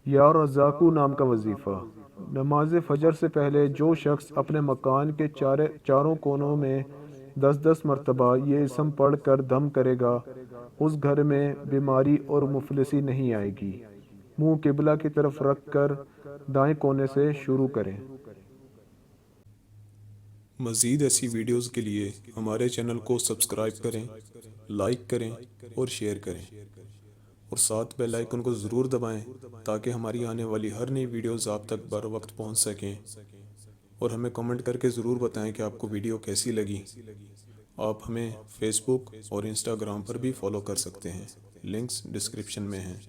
یا رزاقو نام کا وظیفہ۔ نماز فجر سے پہلے جو شخص اپنے مکان کے چاروں کونوں میں 10 10 مرتبہ یہ اسم پڑھ کر دم کرے گا، اس گھر میں بیماری اور مفلسی نہیں آئے گی۔ منہ قبلہ کی طرف رکھ کر دائیں کونے سے شروع کریں۔ مزید ایسی ویڈیوز کے لیے ہمارے چینل کو سبسکرائب کریں، لائک کریں اور شیئر کریں، اور ساتھ بیل آئیکن کو ضرور دبائیں تاکہ ہماری آنے والی ہر نئی ویڈیوز آپ تک بر وقت پہنچ سکیں، اور ہمیں کمنٹ کر کے ضرور بتائیں کہ آپ کو ویڈیو کیسی لگی۔ آپ ہمیں فیس بک اور انسٹاگرام پر بھی فالو کر سکتے ہیں، لنکس ڈسکرپشن میں ہیں۔